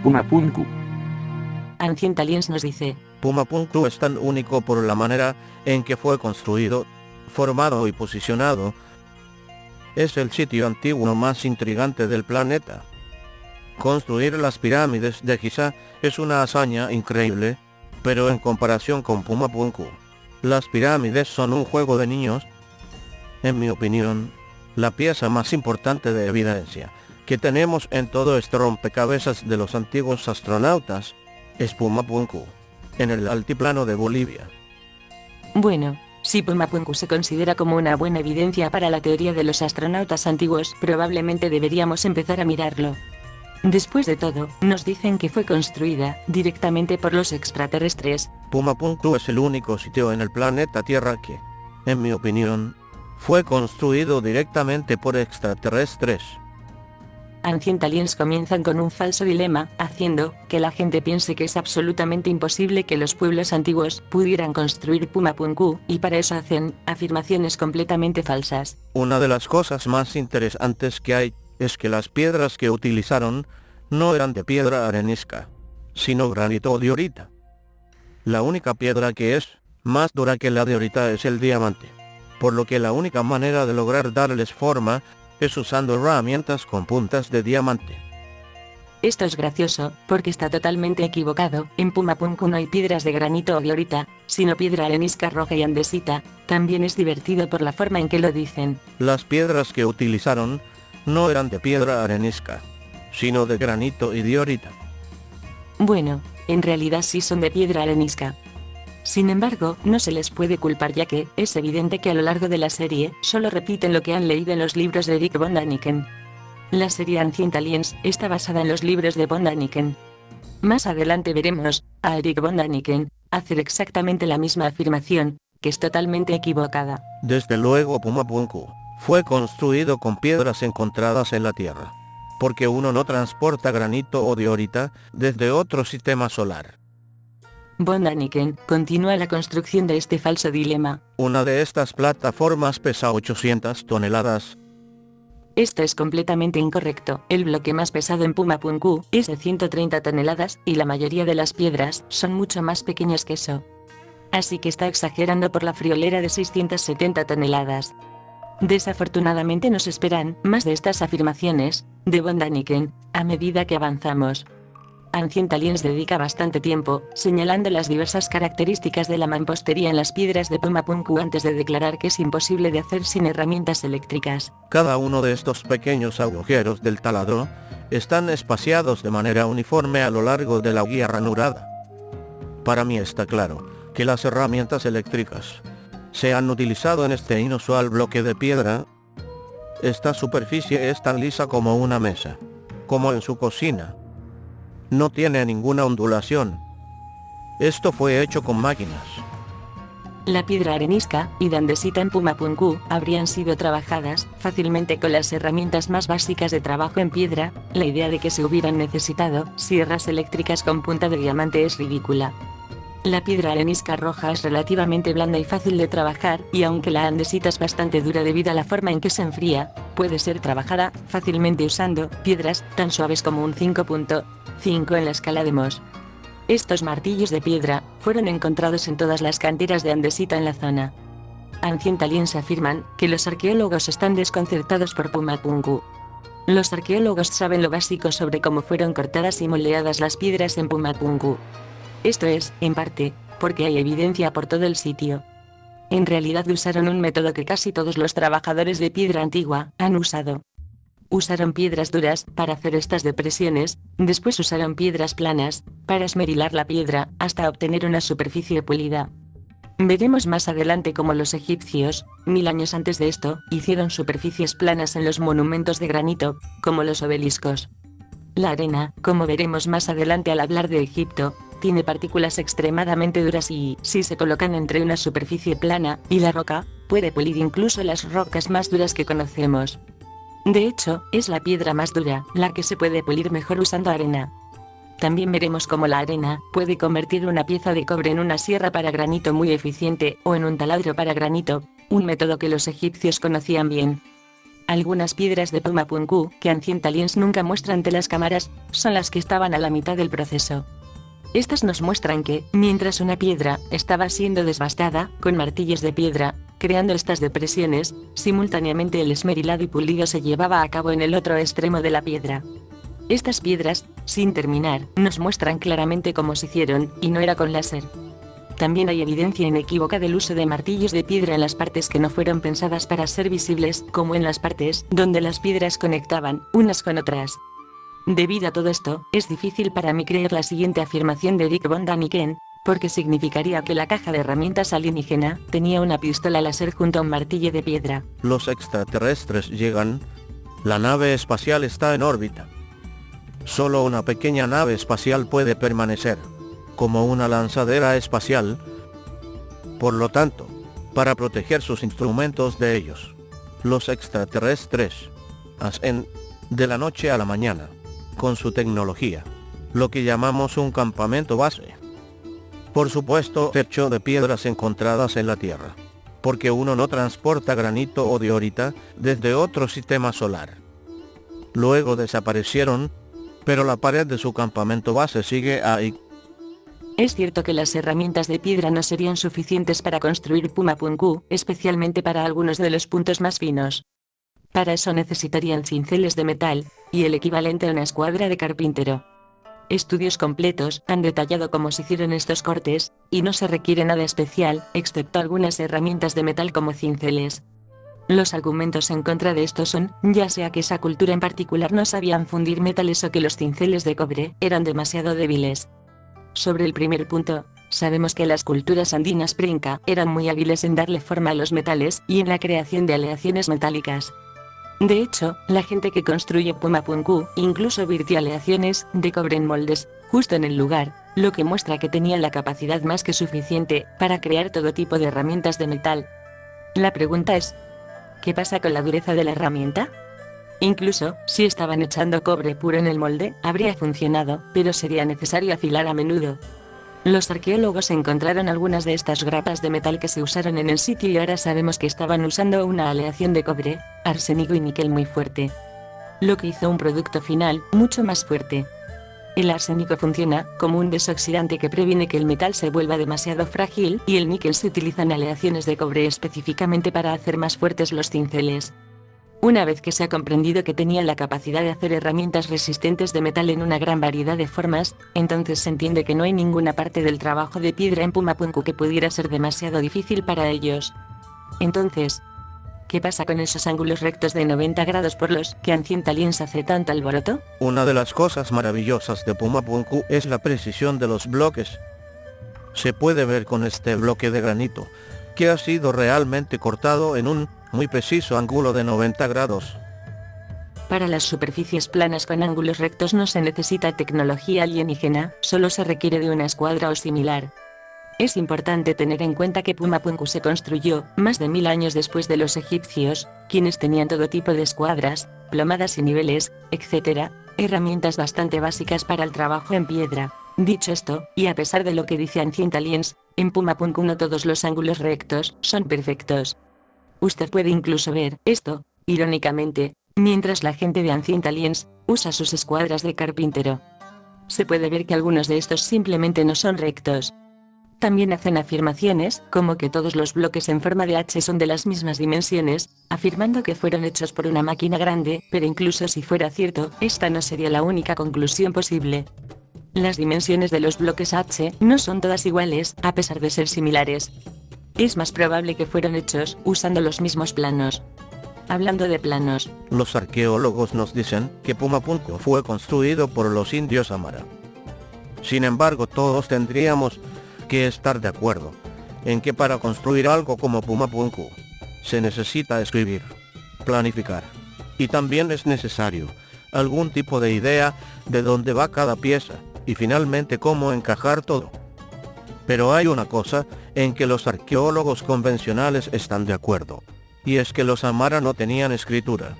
Pumapunku. Ancient Aliens nos dice: Pumapunku es tan único por la manera en que fue construido, formado y posicionado. Es el sitio antiguo más intrigante del planeta. Construir las pirámides de Giza es una hazaña increíble, pero en comparación con Pumapunku, las pirámides son un juego de niños. En mi opinión, la pieza más importante de evidencia que tenemos en todo este rompecabezas de los antiguos astronautas es Pumapunku, en el altiplano de Bolivia. Bueno, si Pumapunku se considera como una buena evidencia para la teoría de los astronautas antiguos, probablemente deberíamos empezar a mirarlo. Después de todo, nos dicen que fue construida directamente por los extraterrestres. Pumapunku es el único sitio en el planeta Tierra que, en mi opinión, fue construido directamente por extraterrestres. Ancient Aliens comienzan con un falso dilema, haciendo que la gente piense que es absolutamente imposible que los pueblos antiguos pudieran construir Pumapunku, y para eso hacen afirmaciones completamente falsas. Una de las cosas más interesantes que hay es que las piedras que utilizaron no eran de piedra arenisca, sino granito o diorita. La única piedra que es más dura que la diorita es el diamante, por lo que la única manera de lograr darles forma es usando herramientas con puntas de diamante. Esto es gracioso, porque está totalmente equivocado. En Pumapunku no hay piedras de granito o diorita, sino piedra arenisca roja y andesita. También es divertido por la forma en que lo dicen. Las piedras que utilizaron no eran de piedra arenisca, sino de granito y diorita. Bueno, en realidad sí son de piedra arenisca. Sin embargo, no se les puede culpar, ya que es evidente que a lo largo de la serie solo repiten lo que han leído en los libros de Eric von Däniken. La serie Ancient Aliens está basada en los libros de von Däniken. Más adelante veremos a Eric von Däniken hacer exactamente la misma afirmación, que es totalmente equivocada. Desde luego Pumapunku fue construido con piedras encontradas en la Tierra, porque uno no transporta granito o diorita desde otro sistema solar. Von Däniken continúa la construcción de este falso dilema. Una de estas plataformas pesa 800 toneladas. Esto es completamente incorrecto. El bloque más pesado en Pumapunku es de 130 toneladas, y la mayoría de las piedras son mucho más pequeñas que eso. Así que está exagerando por la friolera de 670 toneladas. Desafortunadamente nos esperan más de estas afirmaciones de von Däniken a medida que avanzamos. Ancient Aliens dedica bastante tiempo señalando las diversas características de la mampostería en las piedras de Pumapunku antes de declarar que es imposible de hacer sin herramientas eléctricas. Cada uno de estos pequeños agujeros del taladro están espaciados de manera uniforme a lo largo de la guía ranurada. Para mí está claro que las herramientas eléctricas se han utilizado en este inusual bloque de piedra. Esta superficie es tan lisa como una mesa, como en su cocina. No tiene ninguna ondulación. Esto fue hecho con máquinas. La piedra arenisca y andesita en Pumapunku habrían sido trabajadas fácilmente con las herramientas más básicas de trabajo en piedra. La idea de que se hubieran necesitado sierras eléctricas con punta de diamante es ridícula. La piedra arenisca roja es relativamente blanda y fácil de trabajar, y aunque la andesita es bastante dura debido a la forma en que se enfría, puede ser trabajada fácilmente usando piedras tan suaves como un 5.5 en la escala de Mohs. Estos martillos de piedra fueron encontrados en todas las canteras de andesita en la zona. Ancient Aliens afirman que los arqueólogos están desconcertados por Pumapunku. Los arqueólogos saben lo básico sobre cómo fueron cortadas y moldeadas las piedras en Pumapunku. Esto es, en parte, porque hay evidencia por todo el sitio. En realidad usaron un método que casi todos los trabajadores de piedra antigua han usado. Usaron piedras duras para hacer estas depresiones, después usaron piedras planas para esmerilar la piedra hasta obtener una superficie pulida. Veremos más adelante cómo los egipcios, 1000 años antes de esto, hicieron superficies planas en los monumentos de granito, como los obeliscos. La arena, como veremos más adelante al hablar de Egipto, tiene partículas extremadamente duras y, si se colocan entre una superficie plana y la roca, puede pulir incluso las rocas más duras que conocemos. De hecho, es la piedra más dura la que se puede pulir mejor usando arena. También veremos cómo la arena puede convertir una pieza de cobre en una sierra para granito muy eficiente, o en un taladro para granito, un método que los egipcios conocían bien. Algunas piedras de Pumapunku que Ancient Aliens nunca muestra ante las cámaras, son las que estaban a la mitad del proceso. Estas nos muestran que, mientras una piedra estaba siendo desbastada con martillos de piedra, creando estas depresiones, simultáneamente el esmerilado y pulido se llevaba a cabo en el otro extremo de la piedra. Estas piedras, sin terminar, nos muestran claramente cómo se hicieron, y no era con láser. También hay evidencia inequívoca del uso de martillos de piedra en las partes que no fueron pensadas para ser visibles, como en las partes donde las piedras conectaban unas con otras. Debido a todo esto, es difícil para mí creer la siguiente afirmación de Dick Von Daniken, porque significaría que la caja de herramientas alienígena tenía una pistola láser junto a un martillo de piedra. Los extraterrestres llegan. La nave espacial está en órbita. Solo una pequeña nave espacial puede permanecer como una lanzadera espacial. Por lo tanto, para proteger sus instrumentos de ellos, los extraterrestres hacen de la noche a la mañana, con su tecnología, lo que llamamos un campamento base. Por supuesto, hecho de piedras encontradas en la Tierra, porque uno no transporta granito o diorita desde otro sistema solar. Luego desaparecieron, pero la pared de su campamento base sigue ahí. Es cierto que las herramientas de piedra no serían suficientes para construir Pumapunku, especialmente para algunos de los puntos más finos. Para eso necesitarían cinceles de metal, y el equivalente a una escuadra de carpintero. Estudios completos han detallado cómo se hicieron estos cortes, y no se requiere nada especial, excepto algunas herramientas de metal como cinceles. Los argumentos en contra de esto son, ya sea que esa cultura en particular no sabían fundir metales o que los cinceles de cobre eran demasiado débiles. Sobre el primer punto, sabemos que las culturas andinas pre-inca eran muy hábiles en darle forma a los metales y en la creación de aleaciones metálicas. De hecho, la gente que construye Pumapunku incluso virtió aleaciones de cobre en moldes, justo en el lugar, lo que muestra que tenían la capacidad más que suficiente para crear todo tipo de herramientas de metal. La pregunta es, ¿qué pasa con la dureza de la herramienta? Incluso, si estaban echando cobre puro en el molde, habría funcionado, pero sería necesario afilar a menudo. Los arqueólogos encontraron algunas de estas grapas de metal que se usaron en el sitio y ahora sabemos que estaban usando una aleación de cobre, arsénico y níquel muy fuerte. Lo que hizo un producto final mucho más fuerte. El arsénico funciona como un desoxidante que previene que el metal se vuelva demasiado frágil, y el níquel se utiliza en aleaciones de cobre específicamente para hacer más fuertes los cinceles. Una vez que se ha comprendido que tenían la capacidad de hacer herramientas resistentes de metal en una gran variedad de formas, entonces se entiende que no hay ninguna parte del trabajo de piedra en Pumapunku que pudiera ser demasiado difícil para ellos. Entonces, ¿qué pasa con esos ángulos rectos de 90 grados por los que Ancient Aliens hace tanto alboroto? Una de las cosas maravillosas de Pumapunku es la precisión de los bloques. Se puede ver con este bloque de granito, que ha sido realmente cortado en un muy preciso ángulo de 90 grados. Para las superficies planas con ángulos rectos no se necesita tecnología alienígena, solo se requiere de una escuadra o similar. Es importante tener en cuenta que Pumapunku se construyó más de 1000 años después de los egipcios, quienes tenían todo tipo de escuadras, plomadas y niveles, etc., herramientas bastante básicas para el trabajo en piedra. Dicho esto, y a pesar de lo que dice Ancient Aliens, en Pumapunku no todos los ángulos rectos son perfectos. Usted puede incluso ver esto, irónicamente, mientras la gente de Ancient Aliens usa sus escuadras de carpintero. Se puede ver que algunos de estos simplemente no son rectos. También hacen afirmaciones, como que todos los bloques en forma de H son de las mismas dimensiones, afirmando que fueron hechos por una máquina grande, pero incluso si fuera cierto, esta no sería la única conclusión posible. Las dimensiones de los bloques H no son todas iguales, a pesar de ser similares. Es más probable que fueron hechos usando los mismos planos. Hablando de planos, los arqueólogos nos dicen que Pumapunku fue construido por los indios Amara. Sin embargo, todos tendríamos que estar de acuerdo en que para construir algo como Pumapunku se necesita escribir, planificar, y también es necesario algún tipo de idea de dónde va cada pieza y finalmente cómo encajar todo. Pero hay una cosa en que los arqueólogos convencionales están de acuerdo, y es que los Amara no tenían escritura.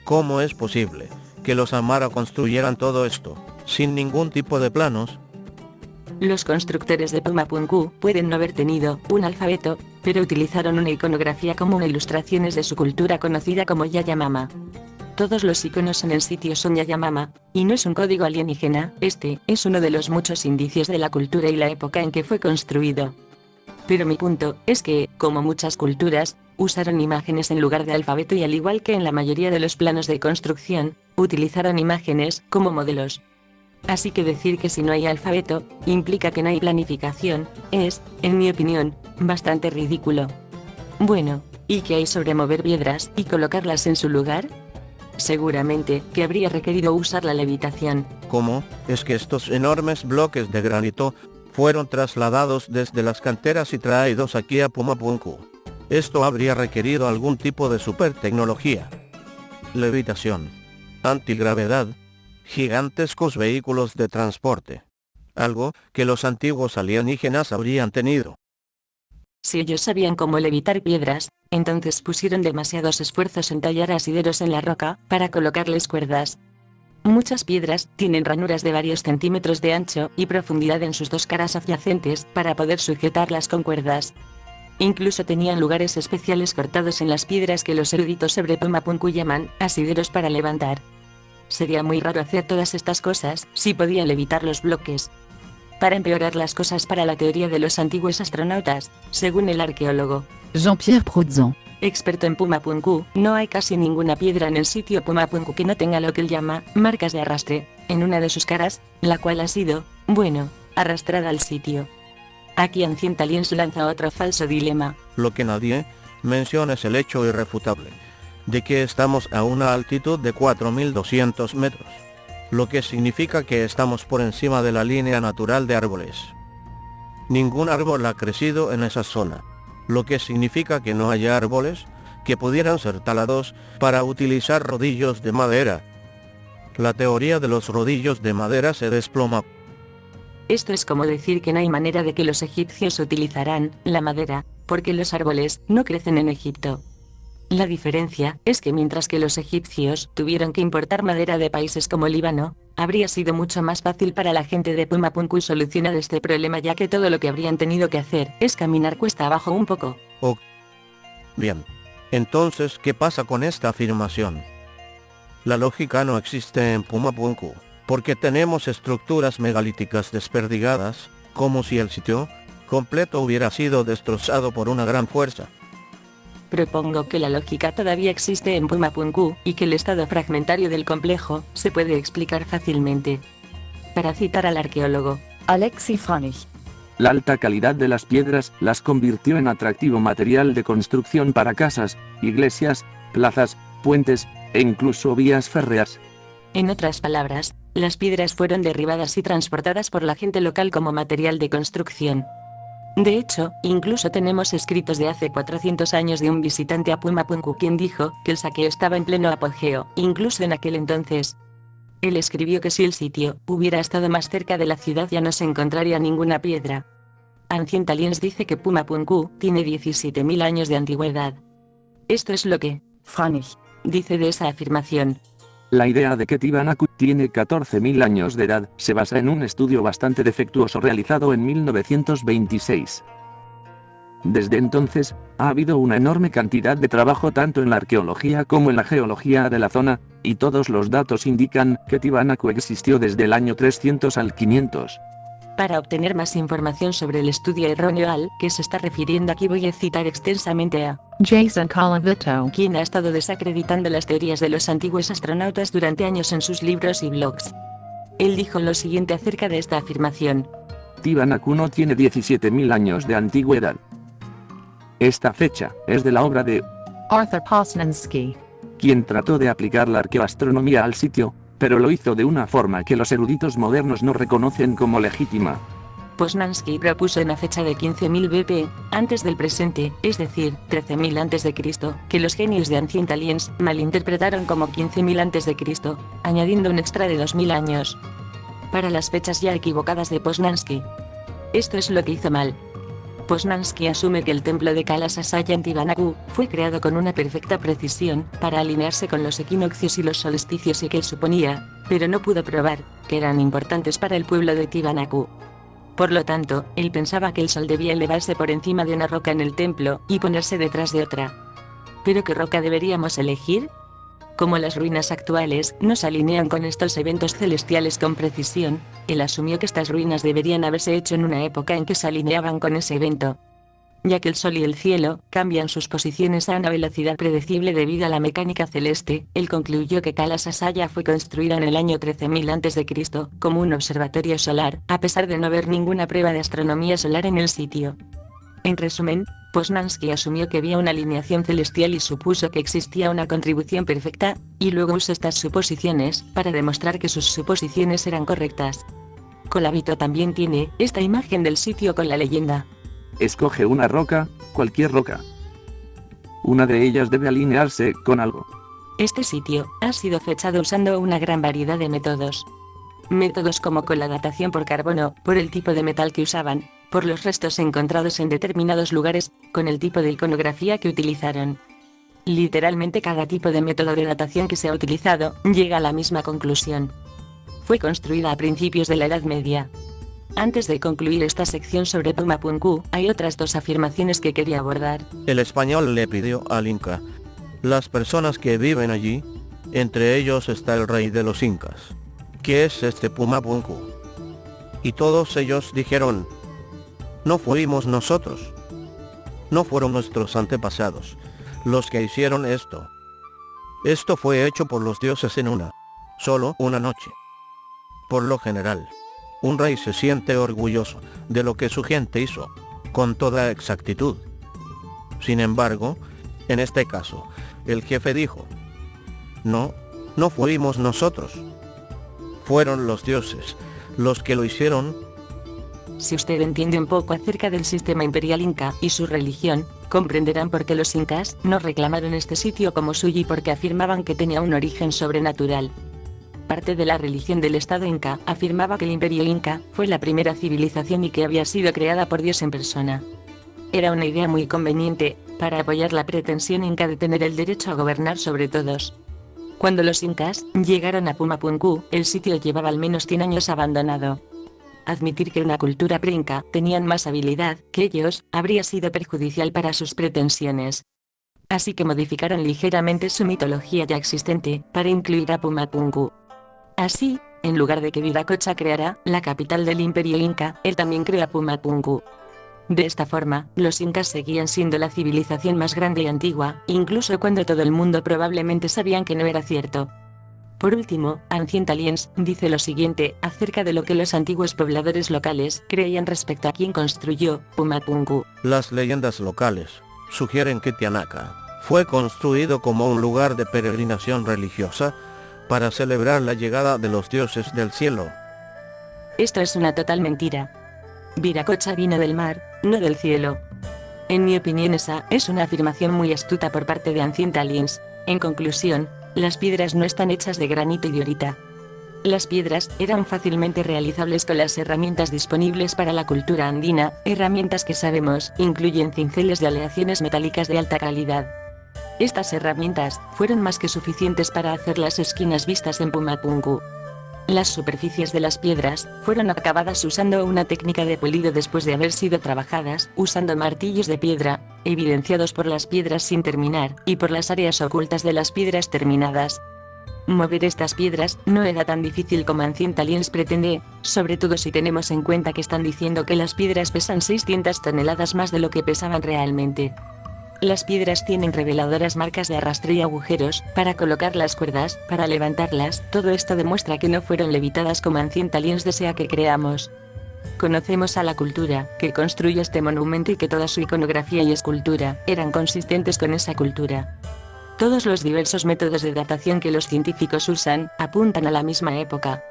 ¿Cómo es posible que los Amara construyeran todo esto sin ningún tipo de planos? Los constructores de Pumapunku pueden no haber tenido un alfabeto, pero utilizaron una iconografía común e ilustraciones de su cultura conocida como Yanomama. Todos los iconos en el sitio son Yanomama, y no es un código alienígena, este es uno de los muchos indicios de la cultura y la época en que fue construido. Pero mi punto es que, como muchas culturas, usaron imágenes en lugar de alfabeto y al igual que en la mayoría de los planos de construcción, utilizaron imágenes como modelos. Así que decir que si no hay alfabeto, implica que no hay planificación, es, en mi opinión, bastante ridículo. Bueno, ¿y qué hay sobre mover piedras y colocarlas en su lugar? Seguramente que habría requerido usar la levitación. ¿Cómo? Es que estos enormes bloques de granito fueron trasladados desde las canteras y traídos aquí a Pumapunku. Esto habría requerido algún tipo de super tecnología. Levitación. Antigravedad. Gigantescos vehículos de transporte. Algo que los antiguos alienígenas habrían tenido. Si ellos sabían cómo levitar piedras, entonces pusieron demasiados esfuerzos en tallar asideros en la roca para colocarles cuerdas. Muchas piedras tienen ranuras de varios centímetros de ancho y profundidad en sus dos caras adyacentes para poder sujetarlas con cuerdas. Incluso tenían lugares especiales cortados en las piedras que los eruditos sobre Pumapunku llaman asideros para levantar. Sería muy raro hacer todas estas cosas si podían levitar los bloques. Para empeorar las cosas para la teoría de los antiguos astronautas, según el arqueólogo Jean-Pierre Proudhon, experto en Pumapunku, no hay casi ninguna piedra en el sitio Pumapunku que no tenga lo que él llama marcas de arrastre en una de sus caras, la cual ha sido, bueno, arrastrada al sitio. Aquí Ancient Aliens lanza otro falso dilema. Lo que nadie menciona es el hecho irrefutable de que estamos a una altitud de 4.200 metros, lo que significa que estamos por encima de la línea natural de árboles. Ningún árbol ha crecido en esa zona, lo que significa que no hay árboles que pudieran ser talados para utilizar rodillos de madera. La teoría de los rodillos de madera se desploma. Esto es como decir que no hay manera de que los egipcios utilizarán la madera, porque los árboles no crecen en Egipto. La diferencia es que mientras que los egipcios tuvieron que importar madera de países como Líbano, habría sido mucho más fácil para la gente de Pumapunku solucionar este problema, ya que todo lo que habrían tenido que hacer es caminar cuesta abajo un poco. Oh. Bien. Entonces, ¿qué pasa con esta afirmación? La lógica no existe en Pumapunku, porque tenemos estructuras megalíticas desperdigadas, como si el sitio completo hubiera sido destrozado por una gran fuerza. Propongo que la lógica todavía existe en Pumapunku, y que el estado fragmentario del complejo se puede explicar fácilmente. Para citar al arqueólogo Alexis Franich, La alta calidad de las piedras las convirtió en atractivo material de construcción para casas, iglesias, plazas, puentes, e incluso vías férreas. En otras palabras, las piedras fueron derribadas y transportadas por la gente local como material de construcción. De hecho, incluso tenemos escritos de hace 400 años de un visitante a Pumapunku quien dijo que el saqueo estaba en pleno apogeo, incluso en aquel entonces. Él escribió que si el sitio hubiera estado más cerca de la ciudad ya no se encontraría ninguna piedra. Ancient Aliens dice que Pumapunku tiene 17.000 años de antigüedad. Esto es lo que Franich dice de esa afirmación. La idea de que Tiwanaku tiene 14.000 años de edad se basa en un estudio bastante defectuoso realizado en 1926. Desde entonces, ha habido una enorme cantidad de trabajo tanto en la arqueología como en la geología de la zona, y todos los datos indican que Tiwanaku existió desde el año 300 al 500. Para obtener más información sobre el estudio erróneo al que se está refiriendo aquí voy a citar extensamente a Jason Colavito, quien ha estado desacreditando las teorías de los antiguos astronautas durante años en sus libros y blogs. Él dijo lo siguiente acerca de esta afirmación. Tiwanaku no tiene 17.000 años de antigüedad. Esta fecha es de la obra de Arthur Posnansky, quien trató de aplicar la arqueoastronomía al sitio, pero lo hizo de una forma que los eruditos modernos no reconocen como legítima. Posnansky propuso una fecha de 15.000 BP, antes del presente, es decir, 13.000 a.C., que los genios de Ancient Aliens malinterpretaron como 15.000 a.C., añadiendo un extra de 2.000 años. Para las fechas ya equivocadas de Posnansky. Esto es lo que hizo mal. Posnansky asume que el templo de Kalasasaya en Tiwanaku fue creado con una perfecta precisión para alinearse con los equinoccios y los solsticios y que él suponía, pero no pudo probar, que eran importantes para el pueblo de Tiwanaku. Por lo tanto, él pensaba que el sol debía elevarse por encima de una roca en el templo, y ponerse detrás de otra. ¿Pero qué roca deberíamos elegir? Como las ruinas actuales no se alinean con estos eventos celestiales con precisión, él asumió que estas ruinas deberían haberse hecho en una época en que se alineaban con ese evento. Ya que el sol y el cielo cambian sus posiciones a una velocidad predecible debido a la mecánica celeste, él concluyó que Kala Sasaya fue construida en el año 13.000 a.C. como un observatorio solar, a pesar de no haber ninguna prueba de astronomía solar en el sitio. En resumen, Poznański asumió que había una alineación celestial y supuso que existía una contribución perfecta, y luego usó estas suposiciones para demostrar que sus suposiciones eran correctas. Colavito también tiene esta imagen del sitio con la leyenda. Escoge una roca, cualquier roca. Una de ellas debe alinearse con algo. Este sitio ha sido fechado usando una gran variedad de métodos. Métodos como con la datación por carbono, por el tipo de metal que usaban, por los restos encontrados en determinados lugares, con el tipo de iconografía que utilizaron. Literalmente cada tipo de método de datación que se ha utilizado llega a la misma conclusión. Fue construida a principios de la Edad Media. Antes de concluir esta sección sobre Pumapunku, hay otras dos afirmaciones que quería abordar. El español le pidió al Inca las personas que viven allí, entre ellos está el rey de los incas, ¿qué es este Pumapunku? Y todos ellos dijeron, no fuimos nosotros, no fueron nuestros antepasados los que hicieron esto. Esto fue hecho por los dioses en solo una noche. Por lo general, un rey se siente orgulloso de lo que su gente hizo, con toda exactitud. Sin embargo, en este caso, el jefe dijo, no fuimos nosotros. Fueron los dioses los que lo hicieron. Si usted entiende un poco acerca del sistema imperial inca y su religión, comprenderán por qué los incas no reclamaron este sitio como suyo y por qué afirmaban que tenía un origen sobrenatural. Parte de la religión del Estado Inca afirmaba que el Imperio Inca fue la primera civilización y que había sido creada por Dios en persona. Era una idea muy conveniente para apoyar la pretensión inca de tener el derecho a gobernar sobre todos. Cuando los incas llegaron a Pumapunku, el sitio llevaba al menos 100 años abandonado. Admitir que una cultura pre-inca tenían más habilidad que ellos habría sido perjudicial para sus pretensiones. Así que modificaron ligeramente su mitología ya existente para incluir a Pumapunku. Así, en lugar de que Viracocha creara la capital del Imperio Inca, él también creó Pumapunku. De esta forma, los incas seguían siendo la civilización más grande y antigua, incluso cuando todo el mundo probablemente sabían que no era cierto. Por último, Ancient Aliens dice lo siguiente acerca de lo que los antiguos pobladores locales creían respecto a quien construyó Pumapunku. Las leyendas locales sugieren que Tianaka fue construido como un lugar de peregrinación religiosa para celebrar la llegada de los dioses del cielo. Esto es una total mentira. Viracocha vino del mar, no del cielo. En mi opinión esa es una afirmación muy astuta por parte de Ancient Aliens. En conclusión, las piedras no están hechas de granito y diorita. Las piedras eran fácilmente realizables con las herramientas disponibles para la cultura andina, herramientas que sabemos incluyen cinceles de aleaciones metálicas de alta calidad. Estas herramientas fueron más que suficientes para hacer las esquinas vistas en Pumapunku. Las superficies de las piedras fueron acabadas usando una técnica de pulido después de haber sido trabajadas usando martillos de piedra, evidenciados por las piedras sin terminar y por las áreas ocultas de las piedras terminadas. Mover estas piedras no era tan difícil como Ancient Aliens pretende, sobre todo si tenemos en cuenta que están diciendo que las piedras pesan 600 toneladas más de lo que pesaban realmente. Las piedras tienen reveladoras marcas de arrastre y agujeros para colocar las cuerdas, para levantarlas. Todo esto demuestra que no fueron levitadas como Ancient Aliens desea que creamos. Conocemos a la cultura que construyó este monumento y que toda su iconografía y escultura eran consistentes con esa cultura. Todos los diversos métodos de datación que los científicos usan apuntan a la misma época.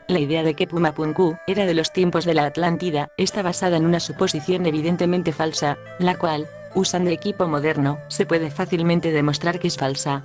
La idea de que Pumapunku era de los tiempos de la Atlántida está basada en una suposición evidentemente falsa, la cual, usando equipo moderno, se puede fácilmente demostrar que es falsa.